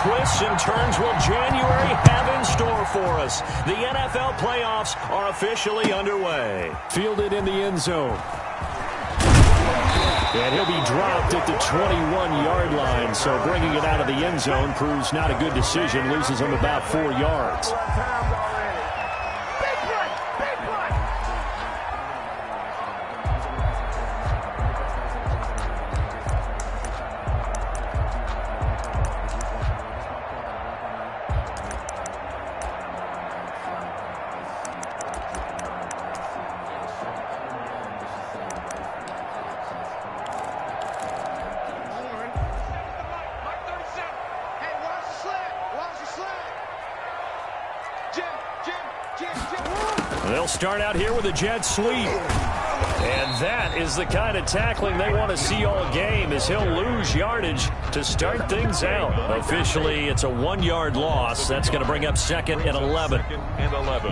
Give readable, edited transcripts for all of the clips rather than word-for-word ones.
twists and turns will January have in store for us? The NFL playoffs are officially underway. Fielded in the end zone. And he'll be dropped at the 21-yard line, so bringing it out of the end zone proves not a good decision, loses him about 4 yards. They'll start out here with a jet sweep. And that is the kind of tackling they want to see all game, as he'll lose yardage to start things out. Officially, it's a 1-yard loss. That's going to bring up 2nd and 11. 2nd and 11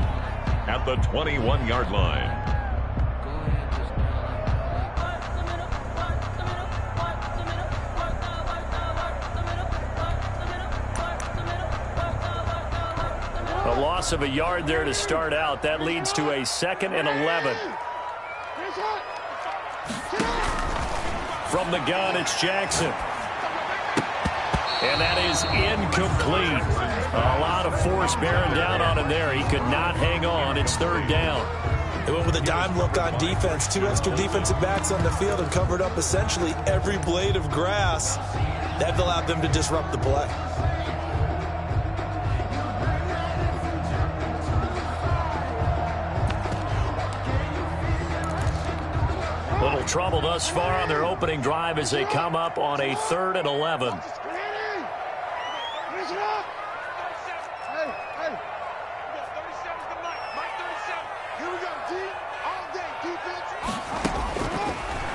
at the 21-yard line. A loss of a yard there to start out. That leads to a 2nd and 11. From the gun, it's Jackson. And that is incomplete. A lot of force bearing down on him there. He could not hang on. It's 3rd down. They went with a dime look on defense. 2 extra defensive backs on the field and covered up essentially every blade of grass. That allowed them to disrupt the play. Little trouble thus far on their opening drive as they come up on a 3rd and 11.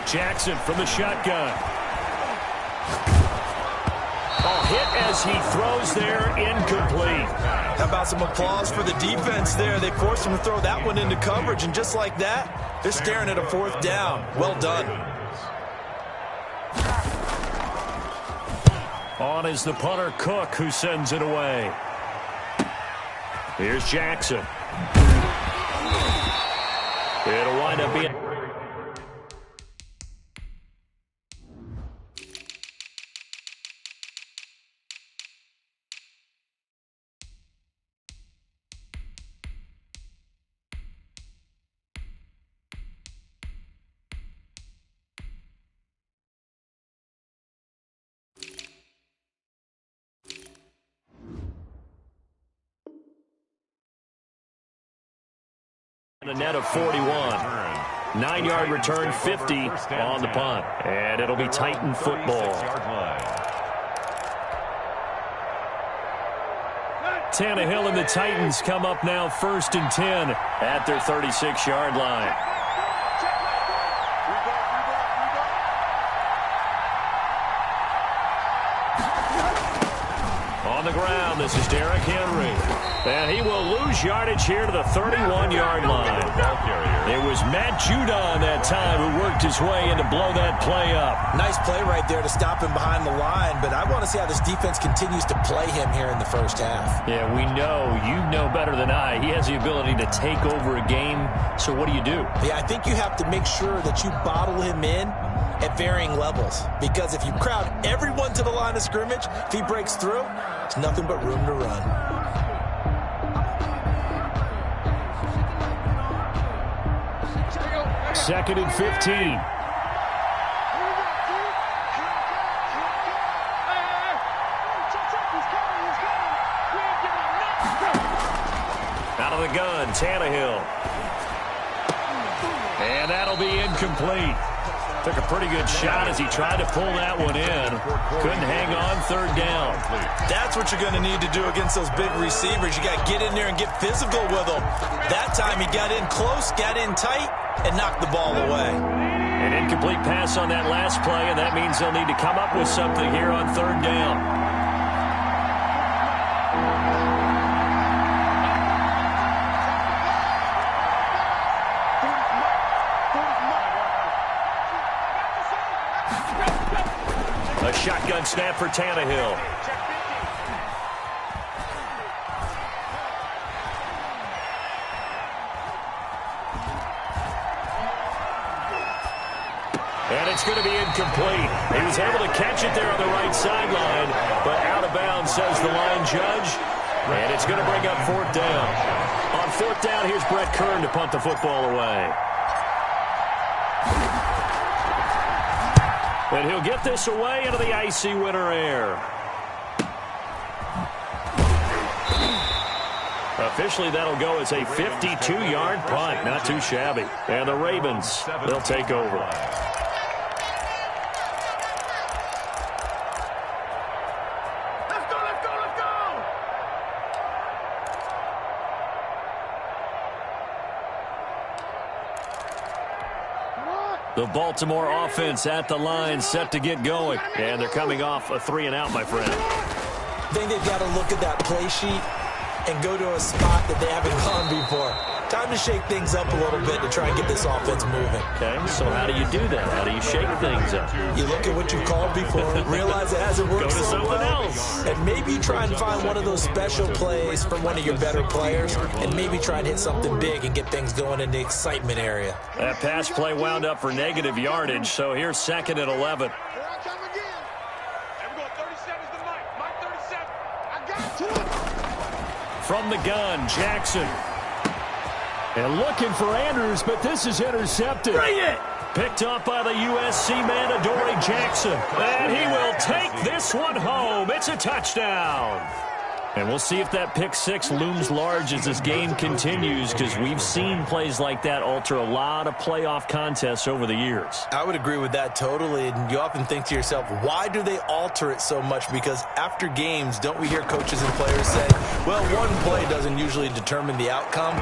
Jackson from the shotgun. Hit as he throws there, incomplete. How about some applause for the defense there? They forced him to throw that one into coverage, and just like that, they're staring at a 4th down. Well done. On is the punter, Cook, who sends it away. Here's Jackson. It'll wind up being... a net of 41. 9-yard return, 50 on the punt. And it'll be Titan football. Tannehill and the Titans come up now 1st and 10 at their 36-yard line. On the ground, this is Derrick Henry. And he will lose yardage here to the 31-yard line. It was Matt Judon that time who worked his way in to blow that play up. Nice play right there to stop him behind the line, but I want to see how this defense continues to play him here in the 1st half. Yeah, we know. You know better than I. He has the ability to take over a game, so what do you do? Yeah, I think you have to make sure that you bottle him in at varying levels, because if you crowd everyone to the line of scrimmage, if he breaks through, there's nothing but room to run. 2nd and 15. Out of the gun, Tannehill. And that'll be incomplete. Took a pretty good shot as he tried to pull that one in. Couldn't hang on, 3rd down. That's what you're going to need to do against those big receivers. You got to get in there and get physical with them. That time he got in close, got in tight, and knocked the ball away. An incomplete pass on that last play, and that means they'll need to come up with something here on 3rd down. A shotgun snap for Tannehill. it's going to be incomplete. He was able to catch it there on the right sideline, but out of bounds, says the line judge. And it's going to bring up fourth down. On fourth down, here's Brett Kern to punt the football away. And he'll get this away into the icy winter air. Officially, that'll go as a 52-yard punt. Not too shabby. And the Ravens, they'll take over. Let's go, let's go, let's go! The Baltimore offense at the line, set to get going. And they're coming off a 3-and-out, my friend. I think they've got to look at that play sheet and go to a spot that they haven't gone before. Time to shake things up a little bit to try and get this offense moving. Okay, so how do you do that? How do you shake things up? You look at what you've called before, realize it hasn't worked Go to so something well, else. and maybe try and find one of those special plays from one of your better players, and maybe try and hit something big and get things going in the excitement area. That pass play wound up for negative yardage, so here's 2nd and 11. From the gun, Jackson. And looking for Andrews, but this is intercepted. Bring it! Picked up by the USC man, Adoree Jackson. And he will take this one home. It's a touchdown. And we'll see if that pick six looms large as this game continues, because we've seen plays like that alter a lot of playoff contests over the years. I would agree with that totally, and you often think to yourself, why do they alter it so much? Because after games, don't we hear coaches and players say, well, one play doesn't usually determine the outcome?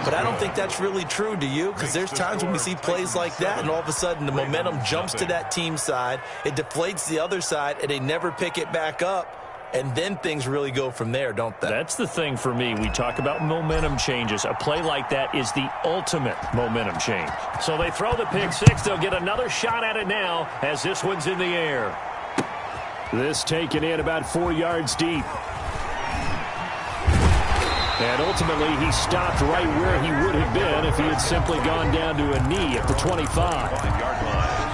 But I don't think that's really true, do you? Because there's times when we see plays like that, and all of a sudden the momentum jumps to that team side, it deflates the other side, and they never pick it back up. And then things really go from there, don't they? That's the thing for me. We talk about momentum changes. A play like that is the ultimate momentum change. So they throw the pick six. They'll get another shot at it now as this one's in the air. This taken in about 4 yards deep. And ultimately, he stopped right where he would have been if he had simply gone down to a knee at the 25. 5-yard line.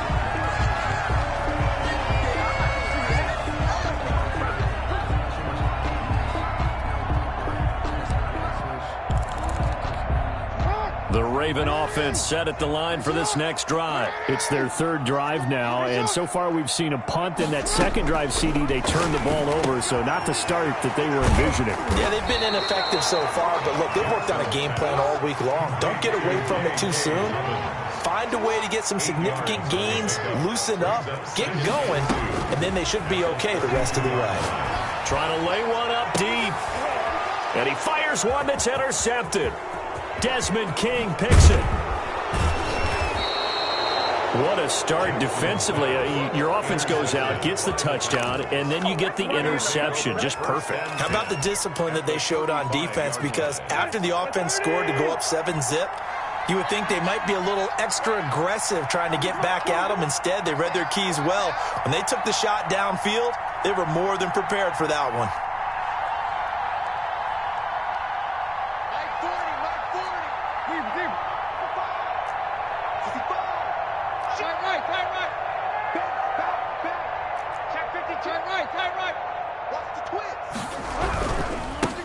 The Raven offense set at the line for this next drive. It's their third drive now, and so far we've seen a punt. In that second drive, CD, they turned the ball over, so not the start that they were envisioning. Yeah, they've been ineffective so far, but look, they've worked on a game plan all week long. Don't get away from it too soon. Find a way to get some significant gains, loosen up, get going, and then they should be okay the rest of the way. Trying to lay one up deep, and he fires one that's intercepted. Desmond King picks it. What a start defensively. Your offense goes out, gets the touchdown, and then you get the interception. Just perfect. How about the discipline that they showed on defense? Because after the offense scored to go up 7-zip, you would think they might be a little extra aggressive trying to get back at them. Instead, they read their keys well. When they took the shot downfield, they were more than prepared for that one.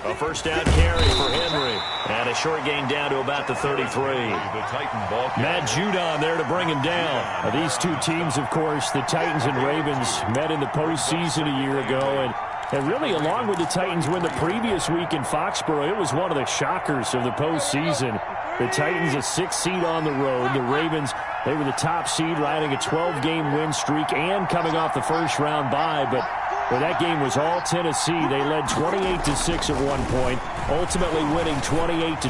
A first down carry for Henry. And a short gain down to about the 33. Matt Judon there to bring him down. Now, these two teams, of course, the Titans and Ravens, met in the postseason a year ago. And really, along with the Titans win the previous week in Foxborough, it was one of the shockers of the postseason. The Titans, a 6th seed on the road. The Ravens, they were the top seed, riding a 12-game win streak and coming off the first-round bye. But that game was all Tennessee. They led 28-6 at one point, ultimately winning 28-12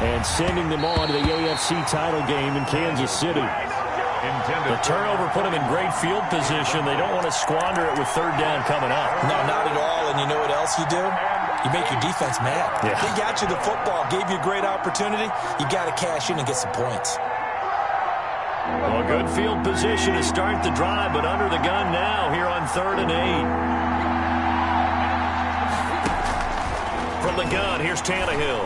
and sending them on to the AFC title game in Kansas City. The turnover put them in great field position. They don't want to squander it with third down coming up. No, not at all. And you know what else you do? You make your defense mad. Yeah. They got you the football, gave you a great opportunity. You got to cash in and get some points. Well, good field position to start the drive, but under the gun now here on 3rd and 8. From the gun, here's Tannehill.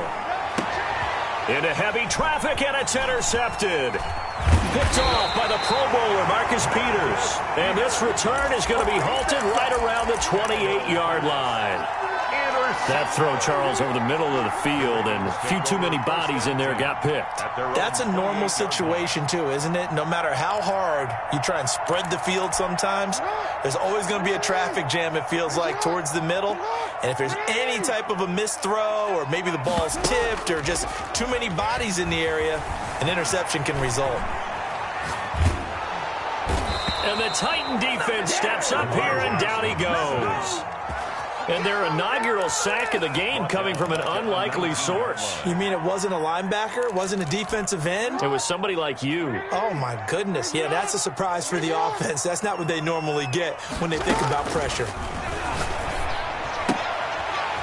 Into heavy traffic, and it's intercepted. Picked off by the Pro Bowler, Marcus Peters. And this return is going to be halted right around the 28-yard line. That throw, Charles, over the middle of the field, and a few too many bodies in there got picked. That's a normal situation, too, isn't it? No matter how hard you try and spread the field sometimes, there's always going to be a traffic jam, it feels like, towards the middle. And if there's any type of a missed throw, or maybe the ball's tipped, or just too many bodies in the area, an interception can result. And the Titan defense steps up here, and down he goes. And their inaugural sack of the game coming from an unlikely source. You mean it wasn't a linebacker? It wasn't a defensive end? It was somebody like you. Oh, my goodness. Yeah, that's a surprise for the offense. That's not what they normally get when they think about pressure.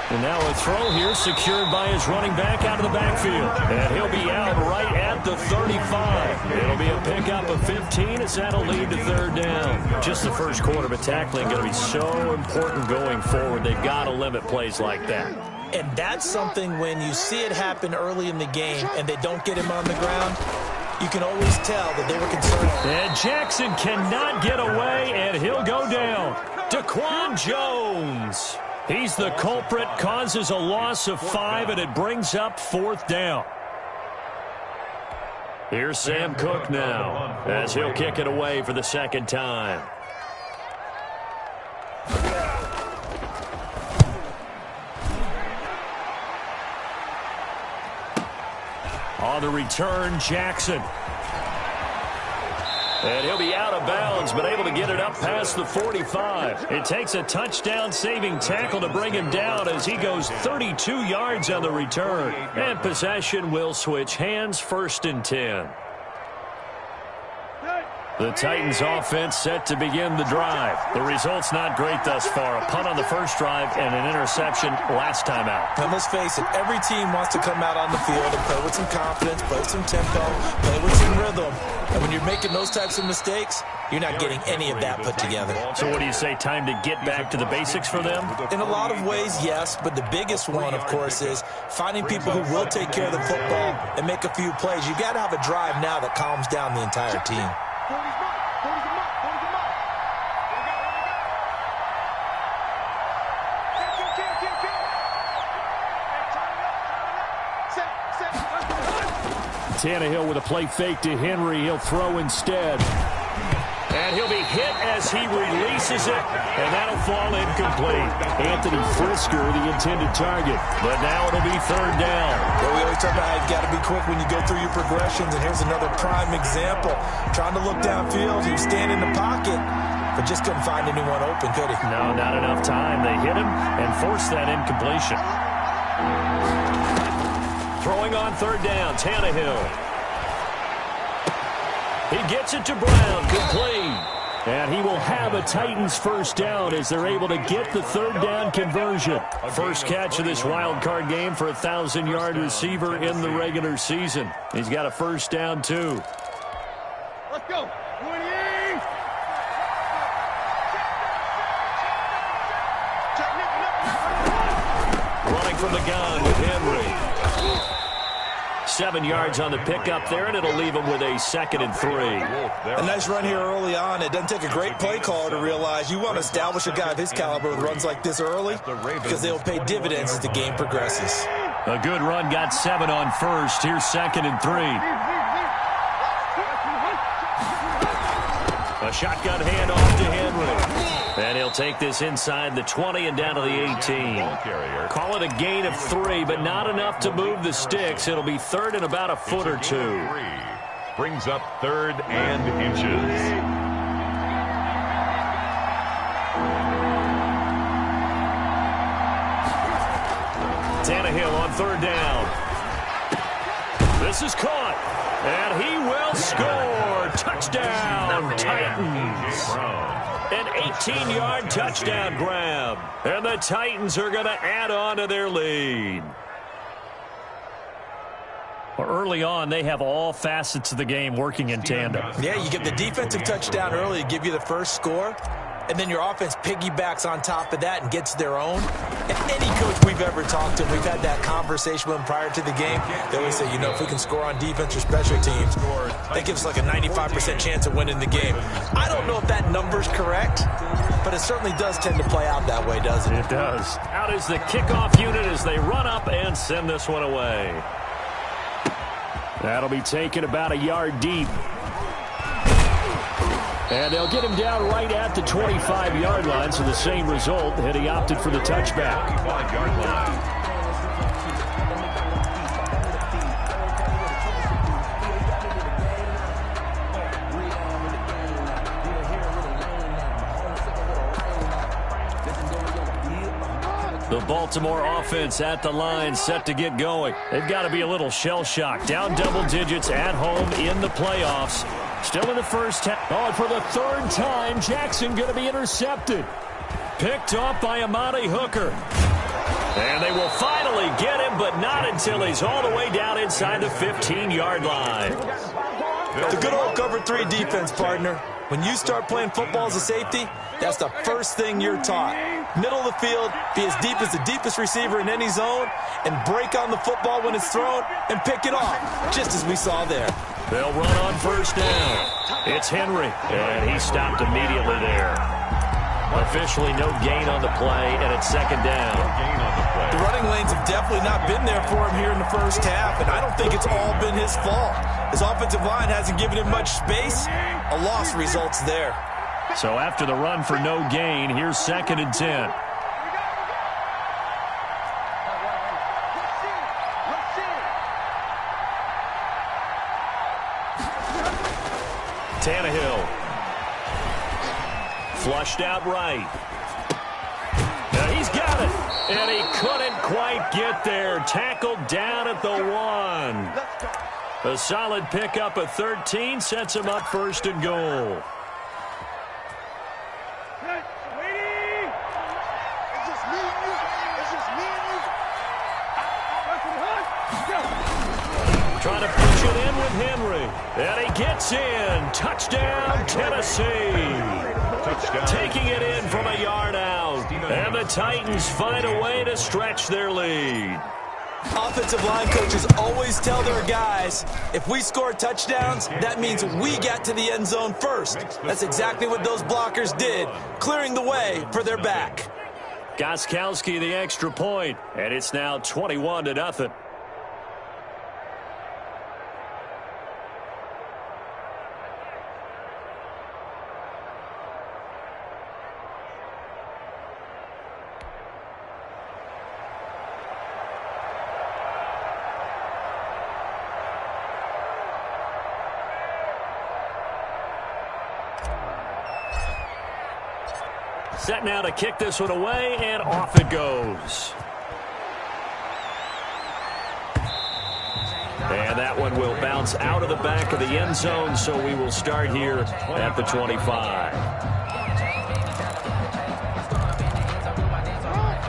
And now a throw here secured by his running back out of the backfield. And he'll be out right at the 35. It'll be a pickup of 15 as that'll lead to third down. Just the first quarter, but tackling going to be so important going forward. They've got to limit plays like that. And that's something when you see it happen early in the game and they don't get him on the ground, you can always tell that they were concerned. And Jackson cannot get away, and he'll go down. Daquan Jones. He's the culprit, causes a loss of 5, and it brings up fourth down. Here's Sam Cook now, as he'll kick it away for the second time. On the return, Jackson. And he'll be out of bounds, but able to get it up past the 45. It takes a touchdown-saving tackle to bring him down as he goes 32 yards on the return. And possession will switch hands, 1st and 10. The Titans offense set to begin the drive. The result's not great thus far. A punt on the first drive and an interception last time out. And let's face it, every team wants to come out on the field and play with some confidence, play with some tempo, play with some rhythm. And when you're making those types of mistakes, you're not getting any of that put together. So what do you say, time to get back to the basics for them? In a lot of ways, yes, but the biggest one, of course, is finding people who will take care of the football and make a few plays. You've got to have a drive now that calms down the entire team. Tannehill with a play fake to Henry. He'll throw instead. And he'll be hit as he releases it, and that'll fall incomplete. Anthony Frisker, the intended target. But now it'll be third down. Well, we always talk about how you've got to be quick when you go through your progressions, and here's another prime example. Trying to look downfield, he was standing in the pocket, but just couldn't find anyone open, could he? No, not enough time. They hit him and forced that incompletion. Throwing on third down, Tannehill. He gets it to Brown, complete. And he will have a Titans first down as they're able to get the third down conversion. First catch of this wild card game for a 1,000-yard receiver in the regular season. He's got a first down, too. Let's go. Running from the gun with Henry. 7 yards on the pickup there, and it'll leave him with a 2nd and 3. A nice run here early on. It doesn't take a great play caller to realize you want to establish a guy of his caliber with runs like this early because they will pay dividends as the game progresses. A good run, got 7 on first. Here's 2nd and 3. A shotgun handoff to Henry. And he'll take this inside the 20 and down to the 18. Call it a gain of 3, but not enough to move the sticks. It'll be third and about a foot or 2. Brings up 3rd and inches. Tannehill on third down. This is caught, and he will score. Touchdown, Titans. An 18-yard touchdown grab. And the Titans are going to add on to their lead. Well, early on, they have all facets of the game working in tandem. Yeah, you get the defensive touchdown early to give you the first score. and then your offense piggybacks on top of that and gets their own. And any coach we've ever talked to, we've had that conversation with them prior to the game. They always say, you know, if we can score on defense or special teams, that gives us like a 95% chance of winning the game. I don't know if that number's correct, but it certainly does tend to play out that way, doesn't it? It does. Out is the kickoff unit as they run up and send this one away. That'll be taken about a yard deep. And they'll get him down right at the 25-yard line, so the same result, had he opted for the touchback. 25-yard line. The Baltimore offense at the line, set to get going. They've got to be a little shell-shocked. Down double digits at home in the playoffs. Still in the first half. Oh, and for the third time, Jackson going to be intercepted. Picked off by Amani Hooker. And they will finally get him, but not until he's all the way down inside the 15-yard line. The good old cover 3 defense, partner. When you start playing football as a safety, that's the first thing you're taught. Middle of the field, be as deep as the deepest receiver in any zone, and break on the football when it's thrown and pick it off, just as we saw there. They'll run on first down. It's Henry, and he stopped immediately there. Officially no gain on the play, and it's second down. The running lanes have definitely not been there for him here in the first half, and I don't think it's all been his fault. His offensive line hasn't given him much space. A loss results there. So after the run for no gain, here's second and 10. Tannehill. Flushed out right. Now he's got it. And he couldn't quite get there. Tackled down at the 1. A solid pickup of 13 sets him up first and goal. Trying to push it in with Henry. And he gets in. Touchdown, Tennessee. Touchdown. Taking it in from a yard out. And the Titans find a way to stretch their lead. Offensive line coaches always tell their guys, if we score touchdowns, that means we got to the end zone first. That's exactly what those blockers did, clearing the way for their back. Gostkowski the extra point, and it's now 21-0. Set now to kick this one away, and off it goes. And that one will bounce out of the back of the end zone, so we will start here at the 25.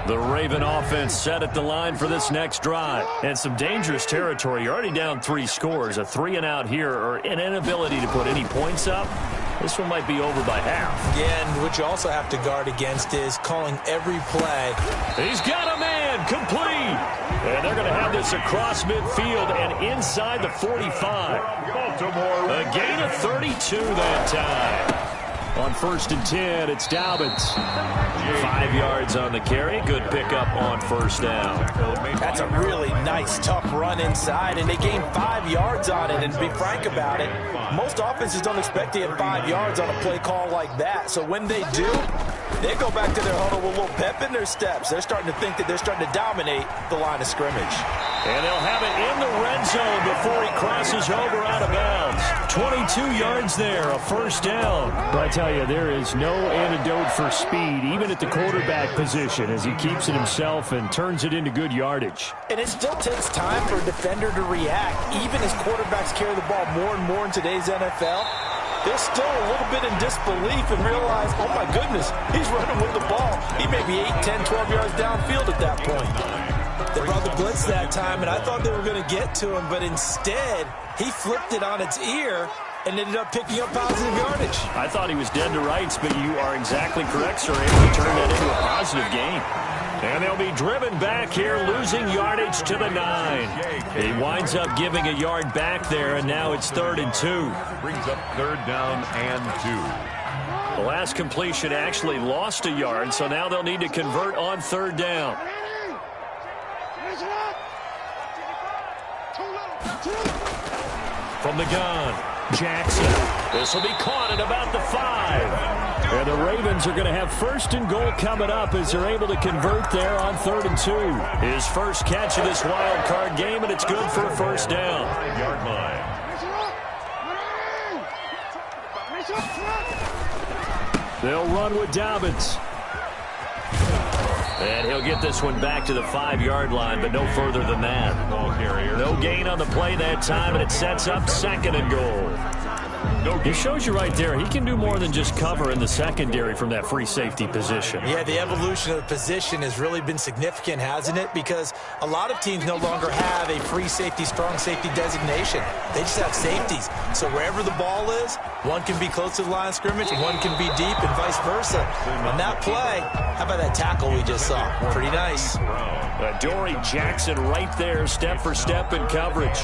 The Raven offense set at the line for this next drive. And some dangerous territory. You're already down 3 scores. A 3-and-out here, or an inability to put any points up. This one might be over by half. Yeah, and what you also have to guard against is calling every play. He's got a man, complete. And they're going to have this across midfield and inside the 45. Baltimore. A gain of 32 that time. On first and 10, it's Dobbins. 5 yards on the carry. Good pickup on first down. That's a really nice, tough run inside, and they gained 5 yards on it. And to be frank about it, most offenses don't expect to get 5 yards on a play call like that. So when they do, they go back to their huddle with a little pep in their steps. They're starting to think that they're starting to dominate the line of scrimmage. And they'll have it in the red zone before he crosses over out of bounds. 22 yards there, a first down. But I tell you, there is no antidote for speed, even at the quarterback position, as he keeps it himself and turns it into good yardage. And it still takes time for a defender to react, even as quarterbacks carry the ball more and more in today's NFL. They're still a little bit in disbelief and realize, oh my goodness, he's running with the ball. He may be 8, 10, 12 yards downfield at that point. They brought the blitz that time, and I thought they were going to get to him, but instead, he flipped it on its ear and ended up picking up positive yardage. I thought he was dead to rights, but you are exactly correct, sir. Able to turn that into a positive gain. And they'll be driven back here, losing yardage to the 9. He winds up giving a yard back there, and now it's 3rd and 2. Brings up 3rd down and 2. The last completion actually lost a yard, so now they'll need to convert on 3rd down. From the gun, Jackson. This will be caught at about the 5. And the Ravens are going to have 1st and goal coming up as they're able to convert there on 3rd and 2. His first catch of this wild card game, and it's good for a 1st down. 5-yard line. They'll run with Dobbins. And he'll get this one back to the 5-yard line, but no further than that. Ball carrier. No gain on the play that time, and it sets up 2nd and goal. It shows you right there, he can do more than just cover in the secondary from that free safety position. Yeah, the evolution of the position has really been significant, hasn't it? Because a lot of teams no longer have a free safety, strong safety designation. They just have safeties. So wherever the ball is, one can be close to the line of scrimmage, and one can be deep, and vice versa. On that play, how about that tackle we just saw? Pretty nice. Dory Jackson right there, step for step in coverage.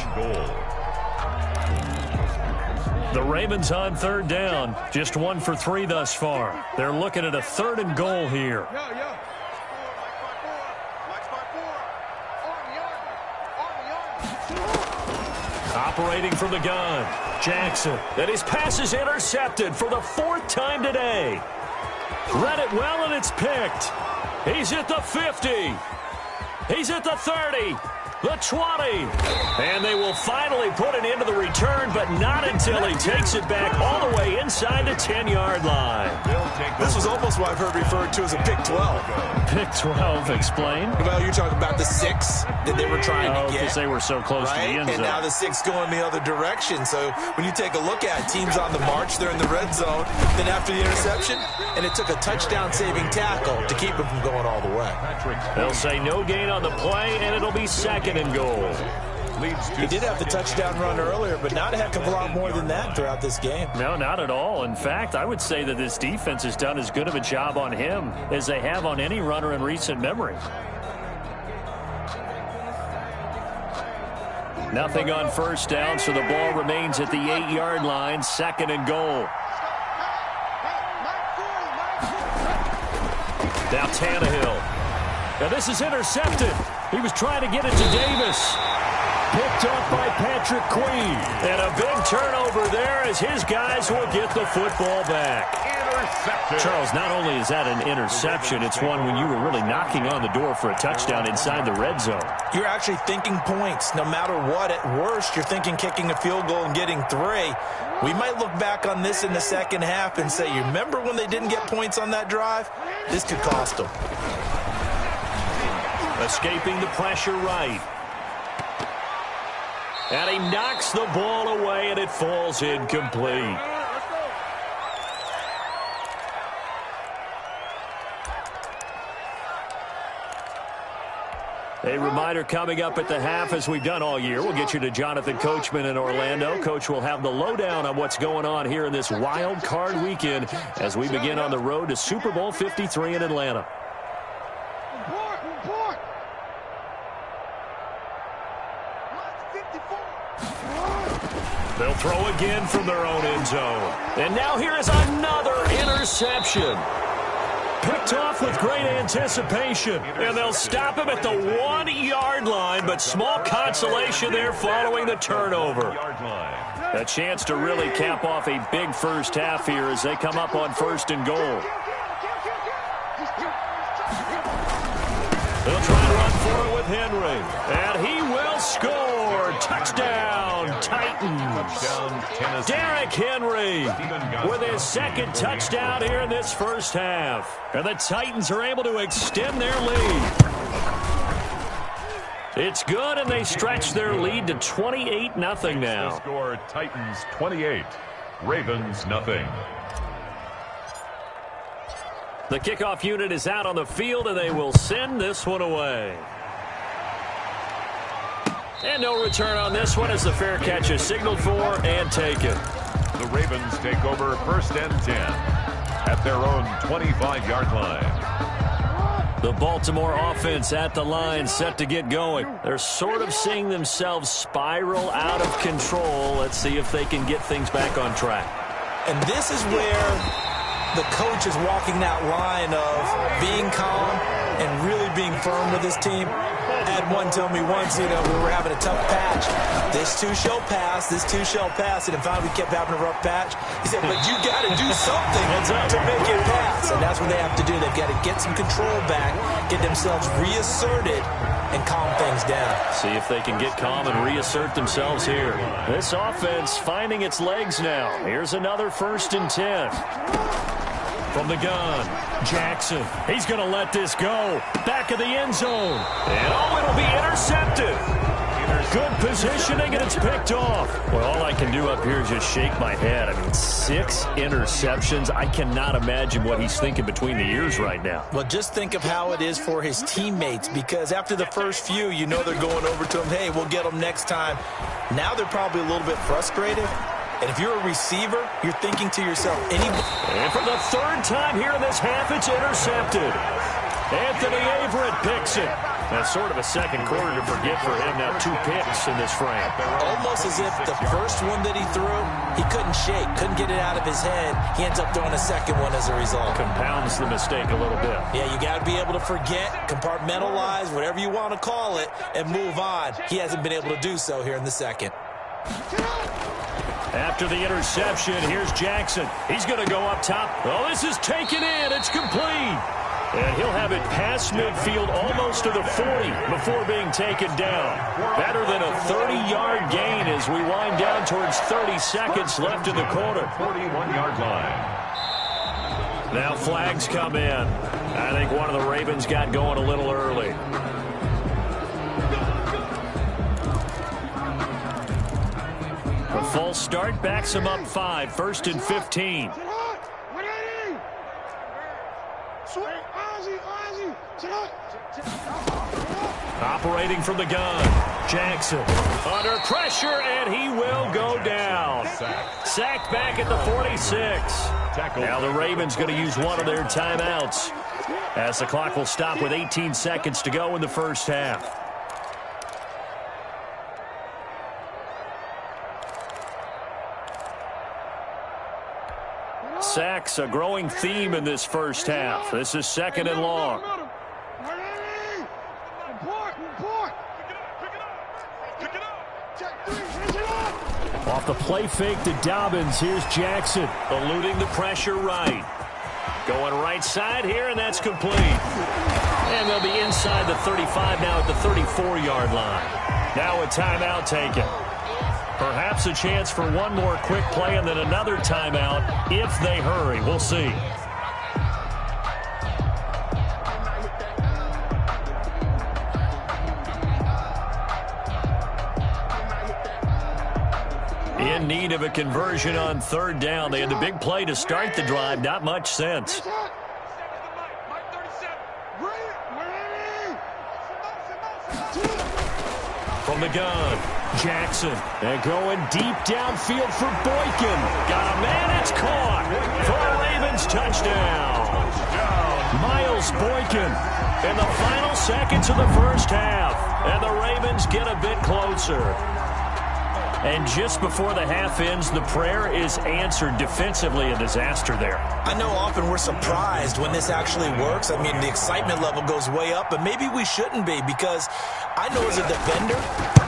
The Ravens on 3rd down, just 1 for 3 thus far. They're looking at a 3rd and goal here. Operating from the gun, Jackson. And his pass is intercepted for the 4th time today. Read it well, and it's picked. He's at the 50. He's at the 30. The 20. And they will finally put an end to the return, but not until he takes it back all the way inside the 10-yard line. This was almost what I've heard referred to as a pick 12. Pick 12, explain? Well, you're talking about the 6 that they were trying to get. Because they were so close to the end zone. And now the 6 going the other direction. So when you take a look at teams on the march, they're in the red zone. Then after the interception, and it took a touchdown-saving tackle to keep him from going all the way. They'll say no gain on the play, and it'll be 2nd and goal. He did have the touchdown run earlier, but not a heck of a lot more than that throughout this game. No, not at all. In fact, I would say that this defense has done as good of a job on him as they have on any runner in recent memory. Nothing on 1st down, so the ball remains at the 8-yard line, 2nd and goal. Now Tannehill. Now this is intercepted. He was trying to get it to Davis. Picked up by Patrick Queen. And a big turnover there as his guys will get the football back. Intercepted. Charles, not only is that an interception, it's one when you were really knocking on the door for a touchdown inside the red zone. You're actually thinking points. No matter what, at worst, you're thinking kicking a field goal and getting 3. We might look back on this in the second half and say, you remember when they didn't get points on that drive? This could cost them. Escaping the pressure right. And he knocks the ball away, and it falls incomplete. A reminder coming up at the half, as we've done all year. We'll get you to Jonathan Coachman in Orlando. Coach will have the lowdown on what's going on here in this wild card weekend as we begin on the road to Super Bowl 53 in Atlanta. They'll throw again from their own end zone. And now here is another interception. Picked off with great anticipation. And they'll stop him at the 1-yard line, but small consolation there following the turnover. A chance to really cap off a big first half here as they come up on 1st and goal. They'll try to run for it with Henry. And he will score. Touchdown, Titans. Derrick Henry with his 2nd touchdown here in this first half. And the Titans are able to extend their lead. It's good, and they stretch their lead to 28-0 now. Score Titans 28, Ravens nothing. The kickoff unit is out on the field, and they will send this one away. And no return on this one as the fair catch is signaled for and taken. The Ravens take over 1st and 10 at their own 25-yard line. The Baltimore offense at the line, set to get going. They're sort of seeing themselves spiral out of control. Let's see if they can get things back on track. And this is where the coach is walking that line of being calm and really being firm with his team. I had one tell me once, we were having a tough patch. This too shall pass, this too shall pass. And finally we kept having a rough patch. He said, but you got to do something to make it pass. And that's what they have to do. They've got to get some control back, get themselves reasserted, and calm things down. See if they can get calm and reassert themselves here. This offense finding its legs now. Here's another 1st and 10. From the gun, Jackson. He's going to let this go. Back of the end zone. And it'll be intercepted. Good positioning, and it's picked off. Well, all I can do up here is just shake my head. I mean, 6 interceptions. I cannot imagine what he's thinking between the ears right now. Well, just think of how it is for his teammates, because after the first few, they're going over to him, hey, we'll get them next time. Now they're probably a little bit frustrated. And if you're a receiver, you're thinking to yourself, And for the 3rd time here in this half, it's intercepted. Anthony Averett picks it. That's sort of a second quarter to forget for him. Now 2 picks in this frame. Almost as if the first one that he threw, he couldn't shake, couldn't get it out of his head. He ends up throwing a second one as a result. Compounds the mistake a little bit. Yeah, you got to be able to forget, compartmentalize, whatever you want to call it, and move on. He hasn't been able to do so here in the second. After the interception, here's Jackson. He's going to go up top. Oh, this is taken in. It's complete. And he'll have it past midfield almost to the 40 before being taken down. Better than a 30-yard gain as we wind down towards 30 seconds left in the quarter. 41-yard line. Now flags come in. I think one of the Ravens got going a little early. A false start backs him up 5, 1st and 15. Operating from the gun, Jackson under pressure, and he will go down. Sacked back at the 46. Now the Ravens going to use one of their timeouts as the clock will stop with 18 seconds to go in the first half. Sacks, a growing theme in this first half. This is 2nd and long. Off the play fake to Dobbins. Here's Jackson eluding the pressure right. Going right side here, and that's complete. And they'll be inside the 35 now at the 34-yard line. Now a timeout taken. Perhaps a chance for one more quick play and then another timeout if they hurry. We'll see. In need of a conversion on 3rd down. They had the big play to start the drive. Not much sense. From the gun, Jackson. And going deep downfield for Boykin. Got a man, it's caught for a Ravens touchdown. Miles Boykin in the final seconds of the first half. And the Ravens get a bit closer. And just before the half ends, the prayer is answered defensively. A disaster there. I know often we're surprised when this actually works. I mean, the excitement level goes way up, but maybe we shouldn't be, because I know as a defender,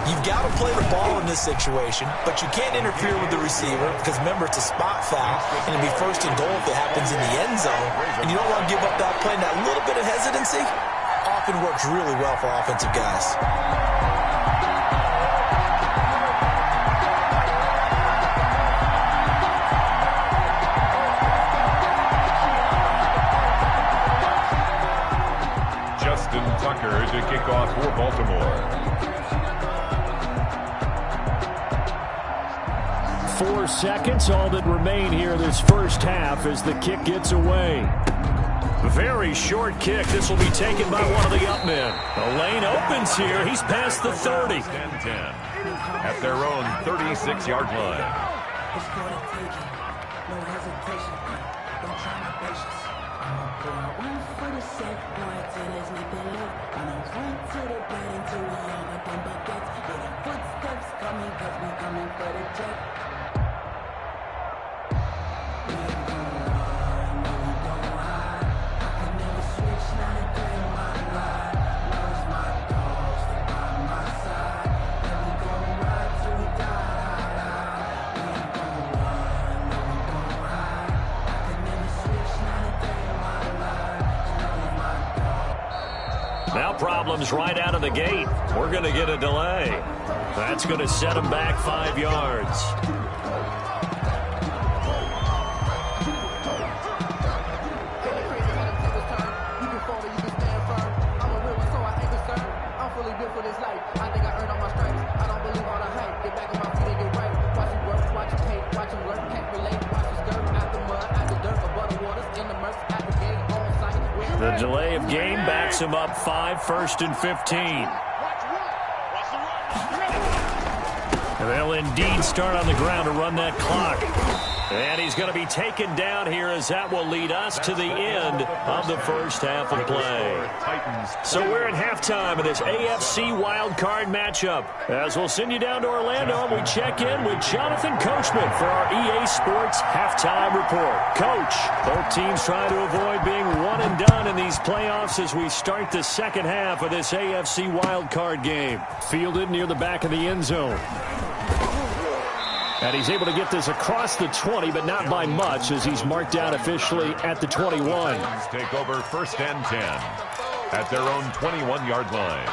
you've got to play the ball in this situation, but you can't interfere with the receiver because, remember, it's a spot foul, and it'll be 1st and goal if it happens in the end zone, and you don't want to give up that play. And that little bit of hesitancy often works really well for offensive guys. Tucker to kick off for Baltimore. 4 seconds, all that remain here this first half as the kick gets away. Very short kick. This will be taken by one of the up men. The lane opens here. He's past the 30. At their own 36-yard line. It's for the taking. No hesitation. Don't try my patience. I'ma pour out one for the set, boy, till there's nothing left. Gonna run to the bed until we all up in buckets. Hear the footsteps coming, cause we coming for the check. We ain't gon' run, no, we gon' hide. I can never switch, not a day in my life. Love's my dog, stay by my side. And we gon' ride till we die. We ain't gon' run, no, we gon' hide. I can never switch, not a day in my life. Love's my dog. Now problems right out of the gate. We're going to get a delay. That's going to set them back 5 yards. The delay of game backs him up 5, 1st and 15. They'll indeed start on the ground to run that clock. And he's going to be taken down here as that will lead us to the end of the first half of play. So we're at halftime of this AFC Wildcard matchup. As we'll send you down to Orlando, and we check in with Jonathan Coachman for our EA Sports Halftime Report. Coach, both teams trying to avoid being one and done in these playoffs as we start the second half of this AFC Wildcard game. Fielded near the back of the end zone. And he's able to get this across the 20, but not by much as he's marked down officially at the 21. Take over 1st and 10 at their own 21-yard line.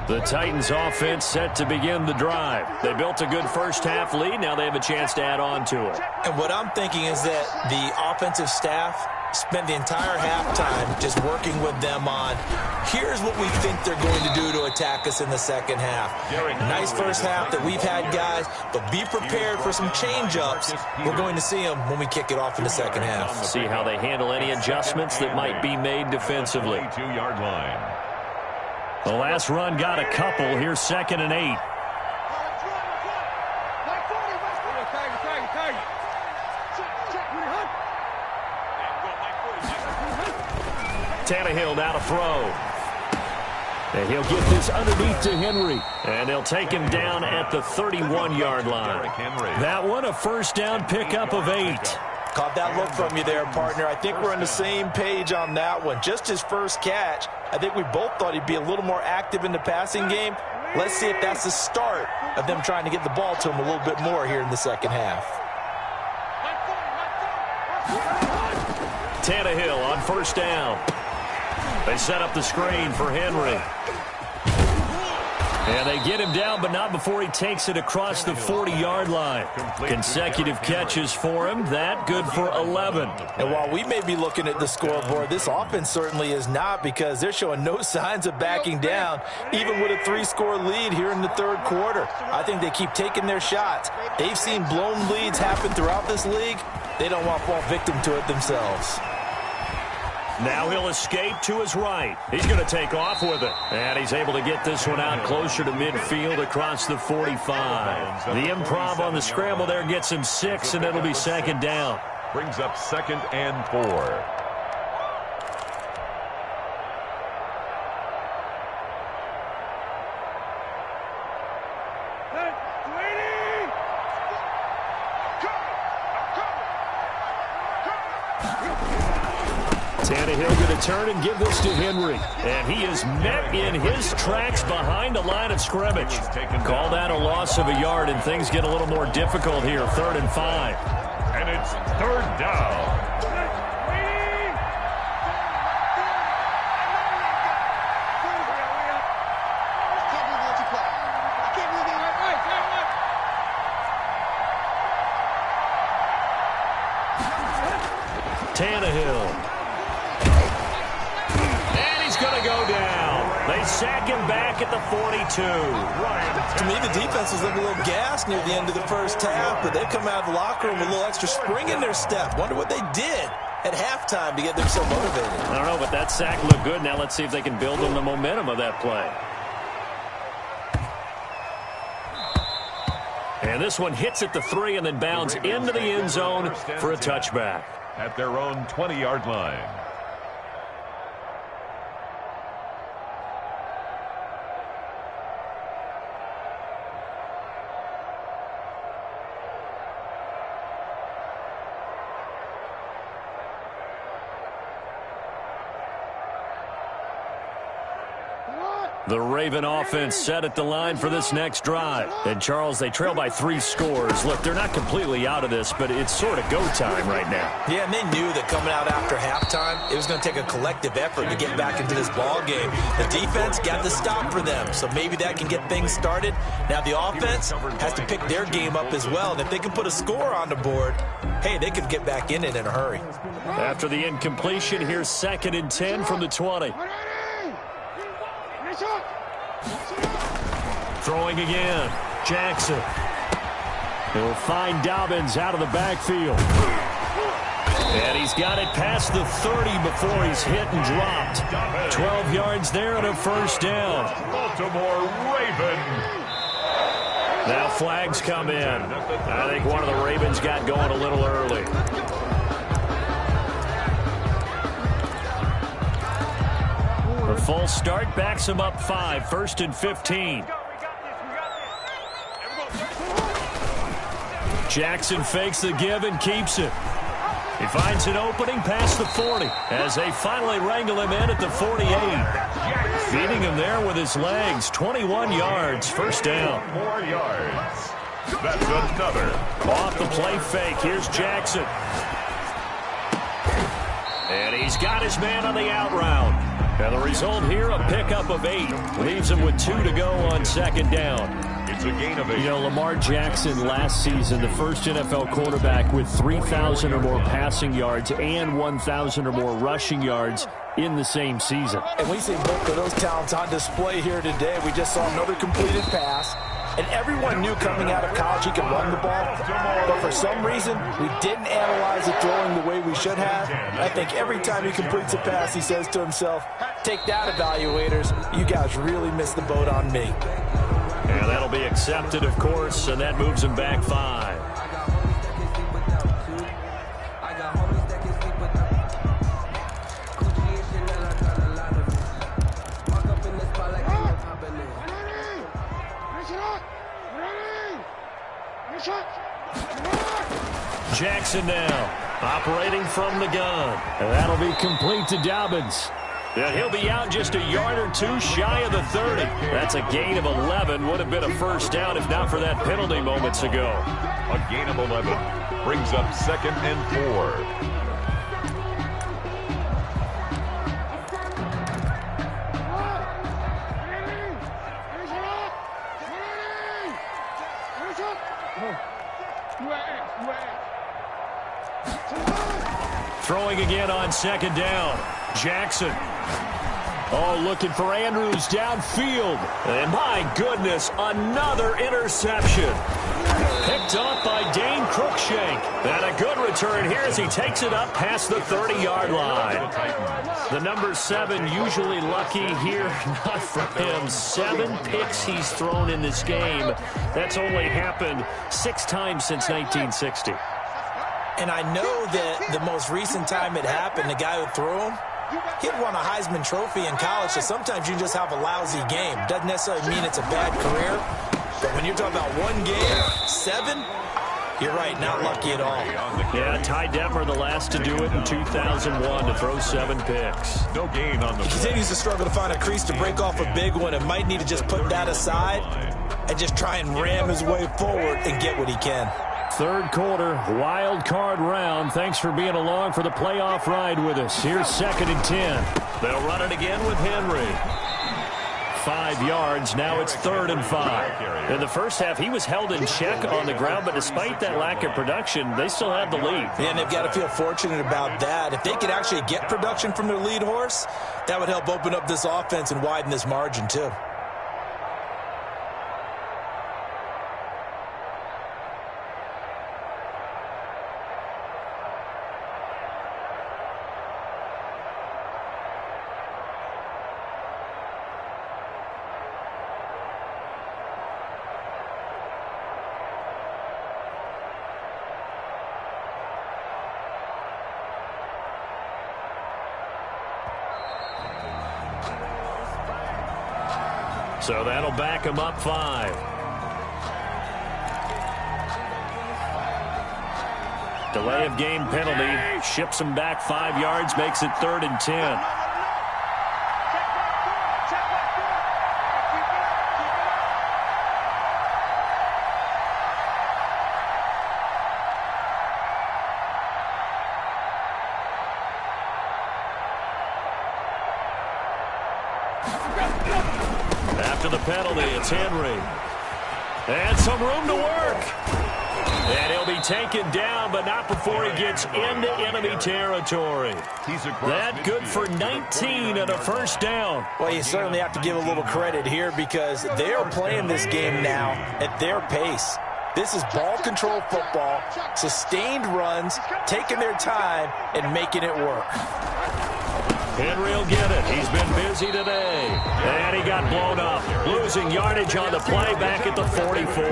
The Titans offense set to begin the drive. They built a good first half lead. Now they have a chance to add on to it. And what I'm thinking is that the offensive staff spent the entire halftime just working with them on, here's what we think they're going to do to attack us in the second half. Nice first half that we've had, guys, but be prepared for some change-ups. We're going to see them when we kick it off in the second half. See how they handle any adjustments that might be made defensively. 22-yard line. The last run got a couple. Here's 2nd and 8. Tannehill now to throw. And he'll get this underneath to Henry. And they'll take him down at the 31-yard line. That one, a first down pickup of 8. Caught that look from you there, partner. I think we're on the same page on that one. Just his first catch. I think we both thought he'd be a little more active in the passing game. Let's see if that's the start of them trying to get the ball to him a little bit more here in the second half. Tannehill on first down. They set up the screen for Henry. And they get him down, but not before he takes it across the 40-yard line. Consecutive catches for him. That good for 11. And while we may be looking at the scoreboard, this offense certainly is not, because they're showing no signs of backing down, even with a 3-score lead here in the third quarter. I think they keep taking their shots. They've seen blown leads happen throughout this league. They don't want to fall victim to it themselves. Now he'll escape to his right. He's going to take off with it. And he's able to get this one out closer to midfield across the 45. The improv on the scramble there gets him 6, and it'll be 2nd down. Brings up 2nd and 4. Tannehill going to turn and give this to Henry. And he is met in his tracks behind the line of scrimmage. Call that a loss of a yard, and things get a little more difficult here. 3rd and 5. And it's 3rd down. Tannehill. Going to go down. They sack him back at the 42. To me, the defense was looking a little gassed near the end of the first half, but they come out of the locker room with a little extra spring in their step. Wonder what they did. at halftime to get them so motivated? I don't know, but that sack looked good. Now let's see if they can build on the momentum of that play. And this one hits at the 3 and then bounds into the end zone for a touchback. At their own 20-yard line. The Raven offense set at the line for this next drive. And, Charles, they trail by 3 scores. Look, they're not completely out of this, but it's sort of go time right now. Yeah, and they knew that coming out after halftime, it was going to take a collective effort to get back into this ball game. The defense got the stop for them, so maybe that can get things started. Now the offense has to pick their game up as well. And if they can put a score on the board, hey, they could get back in it in a hurry. After the incompletion, here's 2nd and 10 from the 20. Throwing again. Jackson. He'll find Dobbins out of the backfield. And he's got it past the 30 before he's hit and dropped. 12 yards there and a first down. Baltimore Raven. Now flags come in. I think one of the Ravens got going a little early. A false start backs him up 5. 1st and 15. Jackson fakes the give and keeps it. He finds an opening past the 40 as they finally wrangle him in at the 48. Feeding him there with his legs. 21 yards. First down. 4 yards. That's another. Off the play fake. Here's Jackson. And he's got his man on the out route. And the result here, a pickup of 8. Leaves him with 2 to go on 2nd down. It's a gain of 8. You know, Lamar Jackson last season, the first NFL quarterback with 3,000 or more passing yards and 1,000 or more rushing yards in the same season. And we see both of those talents on display here today. We just saw another completed pass. And everyone knew coming out of college he could run the ball. But for some reason, we didn't analyze the throwing the way we should have. I think every time he completes a pass, he says to himself, take that, evaluators. You guys really missed the boat on me. And that'll be accepted, of course, and that moves him back 5. Jackson now, operating from the gun. And that'll be complete to Dobbins. And he'll be out just a yard or 2 shy of the 30. That's a gain of 11. Would have been a first down if not for that penalty moments ago. A gain of 11 brings up 2nd and 4. Throwing again on 2nd down. Jackson. Oh, looking for Andrews downfield. And my goodness, another interception. Picked up by Dane Cruikshank. And a good return here as he takes it up past the 30-yard line. The number 7 usually lucky here. Not for him. 7 picks he's thrown in this game. That's only happened 6 times since 1960. And I know that the most recent time it happened, the guy who threw him, he had won a Heisman Trophy in college, so sometimes you just have a lousy game. Doesn't necessarily mean it's a bad career, but when you're talking about 1 game, 7, you're right, not lucky at all. Yeah, Ty Detmer the last to do it in 2001 to throw 7 picks. No gain on the He continues to struggle to find a crease to break off a big one and might need to just put that aside and just try and ram his way forward and get what he can. 3rd quarter, wild card round. Thanks for being along for the playoff ride with us. Here's 2nd and 10. They'll run it again with Henry. 5 yards. Now it's 3rd and 5. In the first half, he was held in check on the ground, but despite that lack of production, they still have the lead. Yeah, and they've got to feel fortunate about that. If they could actually get production from their lead horse, that would help open up this offense and widen this margin too. So that'll back him up 5. Delay of game penalty ships him back 5 yards, makes it 3rd and 10. After the penalty, it's Henry. And some room to work. And he'll be taken down, but not before he gets into enemy territory. That good for 19 and a first down. Well, you certainly have to give a little credit here because they're playing this game now at their pace. This is ball control football, sustained runs, taking their time, and making it work. Henry will get it. He's been busy today. And he got blown up. Losing yardage on the play back at the 44.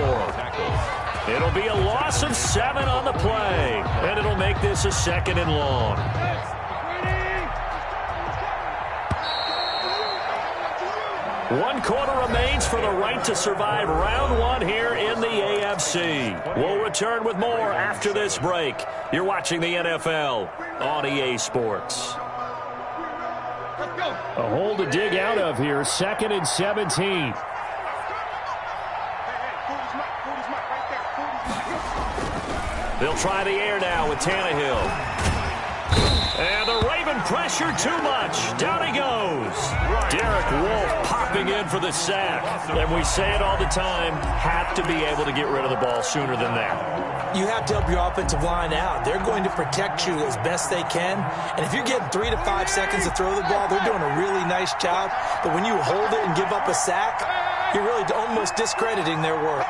It'll be a loss of 7 on the play. And it'll make this a 2nd and long. One quarter remains for the right to survive round 1 here in the AFC. We'll return with more after this break. You're watching the NFL on EA Sports. A hole to dig out of here, 2nd and 17. They'll try the air now with Tannehill. And the Raven pressure too much. Down he goes. Derek Wolfe popping in for the sack. And we say it all the time, have to be able to get rid of the ball sooner than that. You have to help your offensive line out. They're going to protect you as best they can. And if you're getting 3 to 5 seconds to throw the ball, they're doing a really nice job. But when you hold it and give up a sack, you're really almost discrediting their work.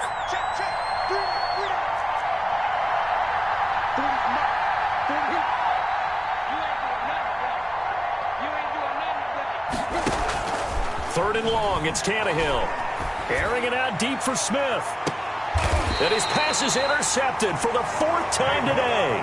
Third and long, it's Tannehill. Airing it out deep for Smith. And his pass is intercepted for the 4th time today.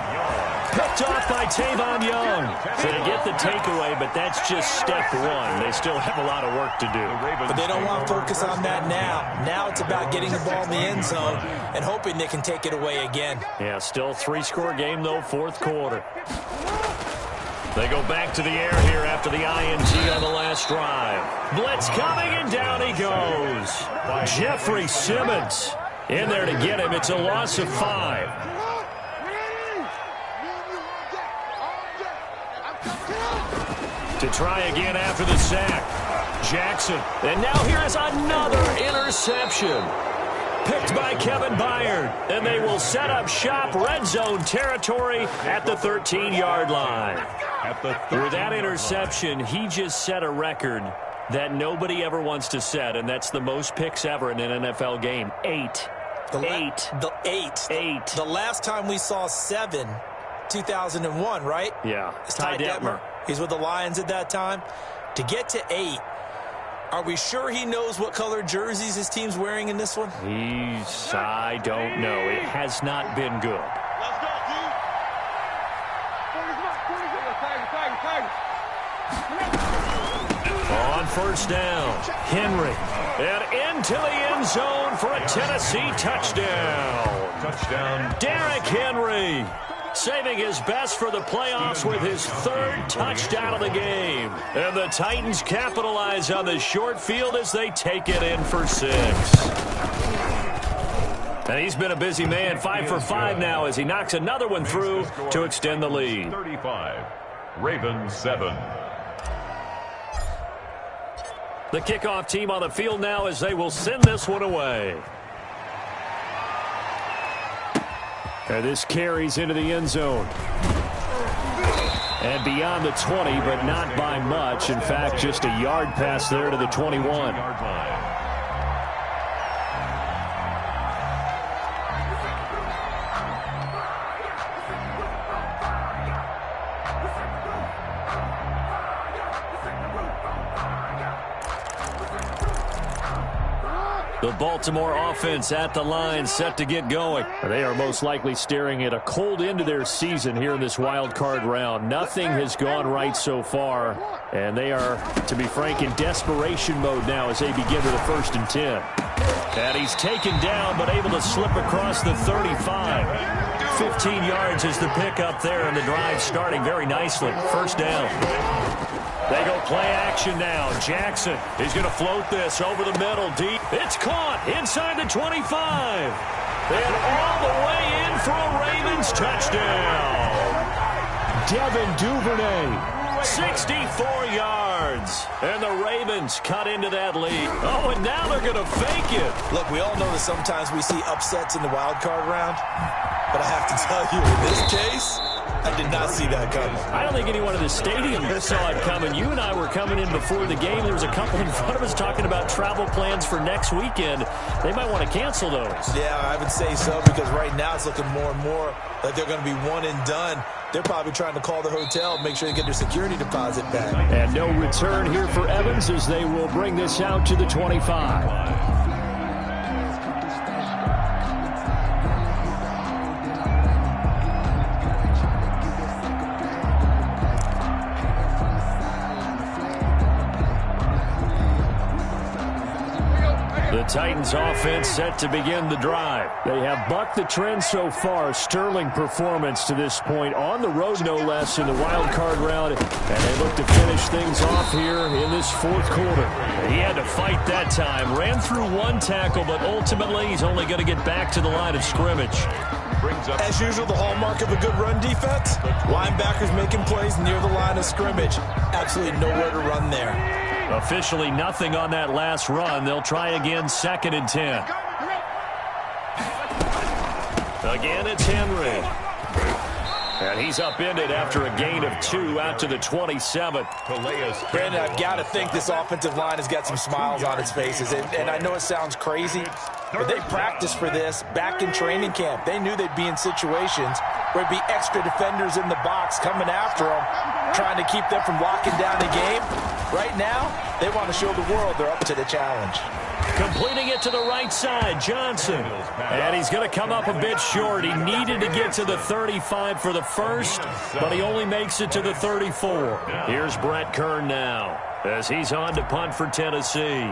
Picked off by Tavon Young. So they get the takeaway, but that's just step 1. They still have a lot of work to do. But they don't want to focus on that now. Now it's about getting the ball in the end zone and hoping they can take it away again. Yeah, still 3-score game, though, 4th quarter. They go back to the air here after the INT on the last drive. Blitz coming, and down he goes. Jeffrey Simmons in there to get him. It's a loss of 5. To try again after the sack. Jackson. And now here is another interception. Picked by Kevin Byard. And they will set up shop, red zone territory at the 13-yard line. With that interception, he just set a record that nobody ever wants to set, and that's the most picks ever in an NFL game. 8. The last time we saw 7, 2001, right? Yeah. It's Ty Detmer. He's with the Lions at that time. To get to 8, are we sure he knows what color jerseys his team's wearing in this one? I don't know. It has not been good. Let's go, dude. On first down, Henry. And into the end zone for a Tennessee touchdown. Touchdown. Derrick Henry saving his best for the playoffs with his 3rd touchdown of the game. And the Titans capitalize on the short field as they take it in for 6. And he's been a busy man, 5 for 5 now as he knocks another one through to extend the lead. 35, Ravens 7. The kickoff team on the field now as they will send this one away. And this carries into the end zone. And beyond the 20, but not by much. In fact, just a yard pass there to the 21. The Baltimore offense at the line, set to get going. They are most likely staring at a cold end to their season here in this wild card round. Nothing has gone right so far, and they are, to be frank, in desperation mode now as they begin to the 1st and 10. And he's taken down, but able to slip across the 35. 15 yards is the pickup there, and the drive starting very nicely. 1st down. They go play action now. Jackson is going to float this over the middle deep. It's caught inside the 25. And all the way in for a Ravens touchdown. Devin Duvernay, 64 yards. And the Ravens cut into that lead. Oh, and now they're going to fake it. Look, we all know that sometimes we see upsets in the wild card round. But I have to tell you, in this case, I did not see that coming. I don't think anyone in the stadium saw it coming. You and I were coming in before the game. There was a couple in front of us talking about travel plans for next weekend. They might want to cancel those. Yeah, I would say so, because right now it's looking more and more like they're going to be one and done. They're probably trying to call the hotel and make sure they get their security deposit back. And no return here for Evans as they will bring this out to the 25. The Titans offense set to begin the drive. They have bucked the trend so far. Sterling performance to this point on the road, no less, in the wild card round. And they look to finish things off here in this 4th quarter. He had to fight that time. Ran through one tackle, but ultimately he's only going to get back to the line of scrimmage. As usual, the hallmark of a good run defense, linebackers making plays near the line of scrimmage. Absolutely nowhere to run there. Officially nothing on that last run. They'll try again, 2nd and 10. Again, it's Henry. And he's upended after a gain of 2 out to the 27. Brandon, I've got to think this offensive line has got some smiles on its faces. And I know it sounds crazy, but they practiced for this back in training camp. They knew they'd be in situations where it'd be extra defenders in the box coming after them, trying to keep them from locking down the game. Right now, they want to show the world they're up to the challenge. Completing it to the right side, Johnson. And he's going to come up a bit short. He needed to get to the 35 for the first, but he only makes it to the 34. Here's Brett Kern now as he's on to punt for Tennessee.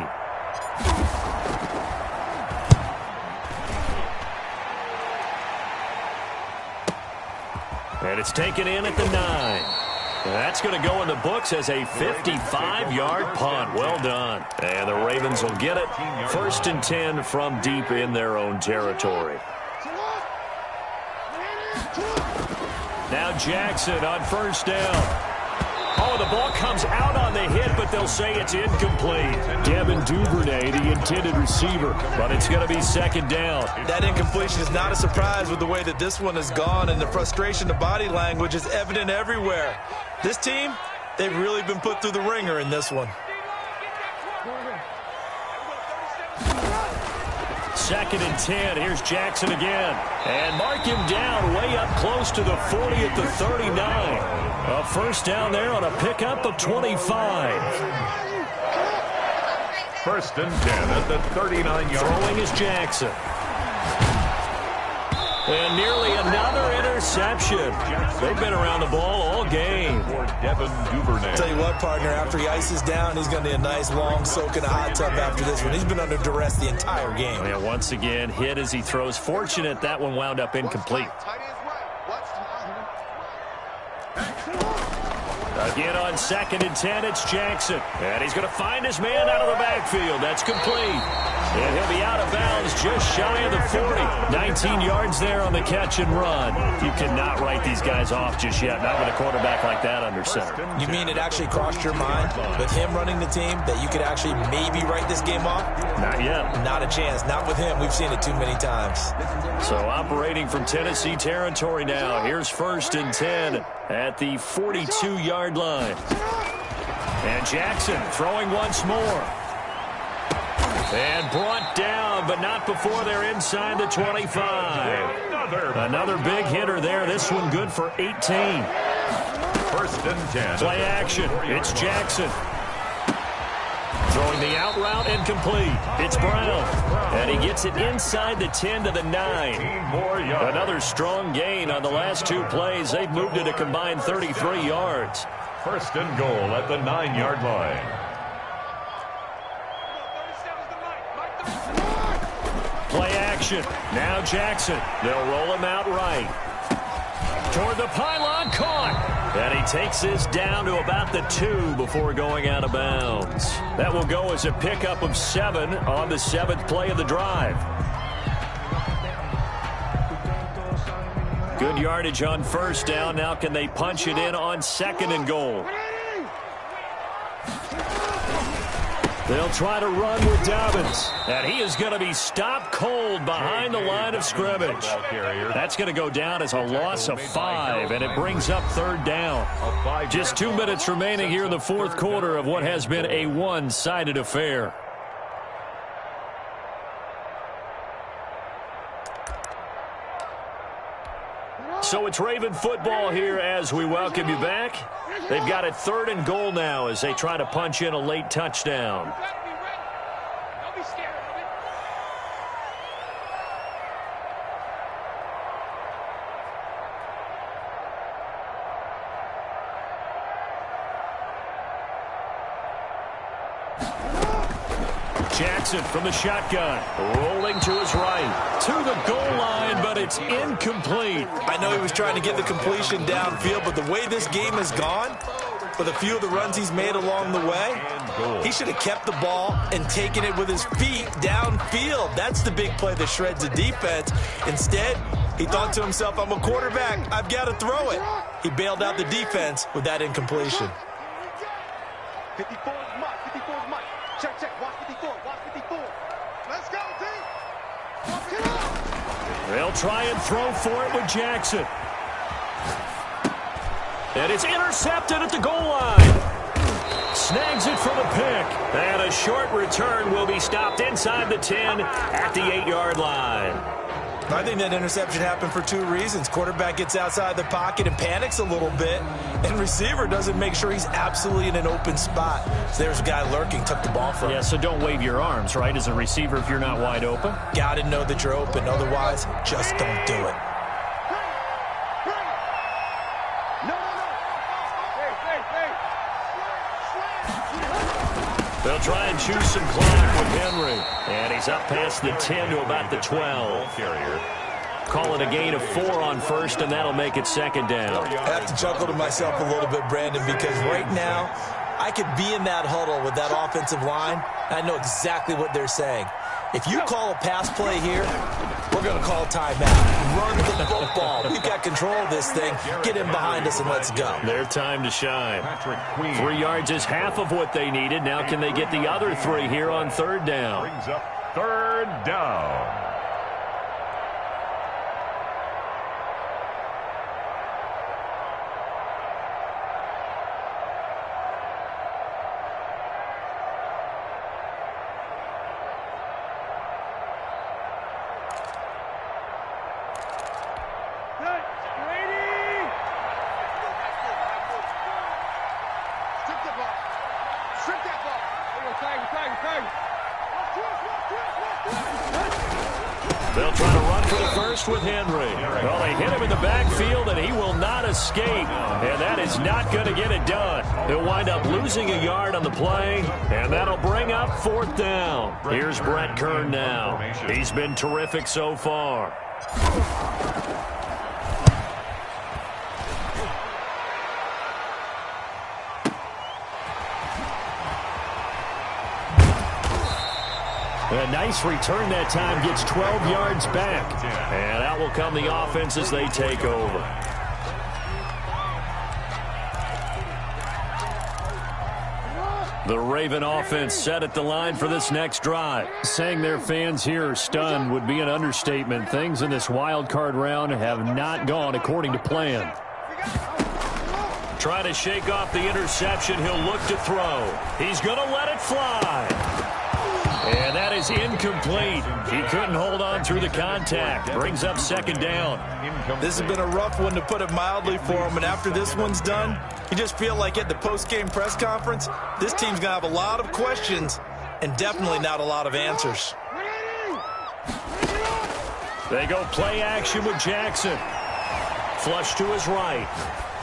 And it's taken in at the 9. That's going to go in the books as a 55-yard punt. Well done. And the Ravens will get it. 1st and 10 from deep in their own territory. Now Jackson on 1st down. Oh, the ball comes out on the hit, but they'll say it's incomplete. Devin Duvernay, the intended receiver, but it's going to be 2nd down. That incompletion is not a surprise with the way that this one has gone, and the frustration, the body language is evident everywhere. This team, they've really been put through the ringer in this one. 2nd and 10. Here's Jackson again. And mark him down way up close to the 40 at the 39. A 1st down there on a pickup of 25. 1st and 10 at the 39-yard. Throwing is Jackson. And nearly another interception. They've been around the ball all game. Devin Duvernay. Tell you what, partner, after he ices down, he's going to need a nice long soak in a hot tub after this one. He's been under duress the entire game. Yeah, once again, hit as he throws. Fortunate that one wound up incomplete. Again on 2nd and 10, it's Jackson. And he's going to find his man out of the backfield. That's complete. And he'll be out of bounds just shy of the 40. 19 yards there on the catch and run. You cannot write these guys off just yet. Not with a quarterback like that under center. You mean it actually crossed your mind with him running the team that you could actually maybe write this game off? Not yet. Not a chance. Not with him. We've seen it too many times. So operating from Tennessee territory now. Here's 1st and 10 at the 42-yard line. And Jackson throwing once more. And brought down, but not before they're inside the 25. Another big hitter there. This one good for 18. 1st and 10. Play action. It's Jackson. Throwing the out route and complete. It's Brown. And he gets it inside the 10 to the 9. Another strong gain on the last 2 plays. They've moved it a combined 33 yards. First and goal at the 9-yard line. Play action. Now Jackson. They'll roll him out right. Toward the pylon, caught. And he takes this down to about the 2 before going out of bounds. That will go as a pickup of 7 on the 7th play of the drive. Good yardage on first down. Now can they punch it in on 2nd and goal? They'll try to run with Dobbins. And he is going to be stopped cold behind the line of scrimmage. That's going to go down as a loss of 5, and it brings up 3rd down. Just 2 minutes remaining here in the 4th quarter of what has been a one-sided affair. So it's Raven football here as we welcome you back. They've got it 3rd and goal now as they try to punch in a late touchdown. Don't be scared of it. Jackson from the shotgun, rolling to his right, to the goal line, but it's incomplete. I know he was trying to get the completion downfield, but the way this game has gone, with a few of the runs he's made along the way, he should have kept the ball and taken it with his feet downfield. That's the big play that shreds the defense. Instead, he thought to himself, I'm a quarterback, I've got to throw it. He bailed out the defense with that incompletion. 54 is Mike. 54 is Mike. Check, check. Watch 54. Watch 54. Let's go, team. Watch it up. They'll try and throw for it with Jackson. And it's intercepted at the goal line. Snags it for the pick. And a short return will be stopped inside the 10 at the 8-yard line. I think that interception happened for 2 reasons. Quarterback gets outside the pocket and panics a little bit, and receiver doesn't make sure he's absolutely in an open spot. So there's a guy lurking, took the ball from him. Yeah, so don't wave your arms, right, as a receiver if you're not wide open? Got to know that you're open. Otherwise, just don't do it. They'll try and choose some clock with Henry. And he's up past the 10 to about the 12. Call it a gain of 4 on first, and that'll make it 2nd down. I have to chuckle to myself a little bit, Brandon, because right now, I could be in that huddle with that offensive line. I know exactly what they're saying. If you call a pass play here, we're going to call timeout. Run the football. We've got control of this thing. Get in behind us and let's go. Their time to shine. 3 yards is half of what they needed. Now can they get the other 3 here on 3rd down? Brings up 3rd down. They'll try to run for the first with Henry. Well, they hit him in the backfield, and he will not escape. And that is not going to get it done. He'll wind up losing a yard on the play, and that'll bring up 4th down. Here's Brett Kern now. He's been terrific so far. A nice return that time, gets 12 yards back. And out will come the offense as they take over. The Raven offense set at the line for this next drive. Saying their fans here are stunned would be an understatement. Things in this wild card round have not gone according to plan. Trying to shake off the interception. He'll look to throw. He's going to let it fly. And that is incomplete. He couldn't hold on through the contact. Brings up second down. This has been a rough one, to put it mildly, for him. And after this one's done, you just feel like at the post-game press conference, this team's going to have a lot of questions and definitely not a lot of answers. They go play action with Jackson. Flush to his right.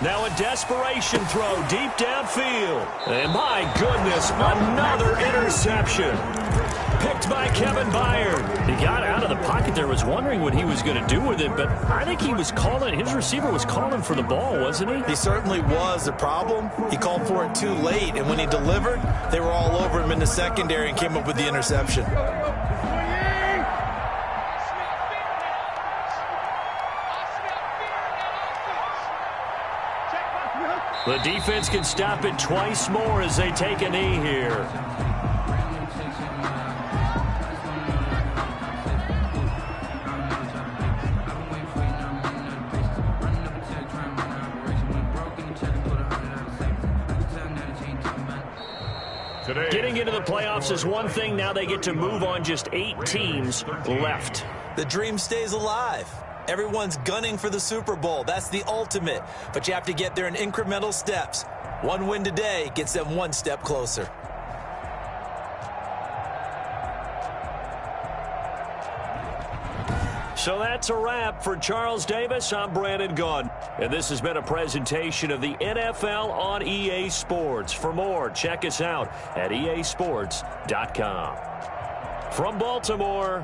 Now a desperation throw deep downfield. And my goodness, another interception. Picked by Kevin Byard. He got out of the pocket there, was wondering what he was going to do with it, but I think he was calling, his receiver was calling for the ball, wasn't he? He certainly was. The problem, he called for it too late, and when he delivered, they were all over him in the secondary and came up with the interception. The defense can stop it twice more as they take a knee here. Getting into the playoffs is one thing. Now they get to move on. Just 8 teams left. The dream stays alive. Everyone's gunning for the Super Bowl. That's the ultimate. But you have to get there in incremental steps. One win today gets them one step closer. So that's a wrap for Charles Davis. I'm Brandon Gaudin. And this has been a presentation of the NFL on EA Sports. For more, check us out at easports.com. From Baltimore,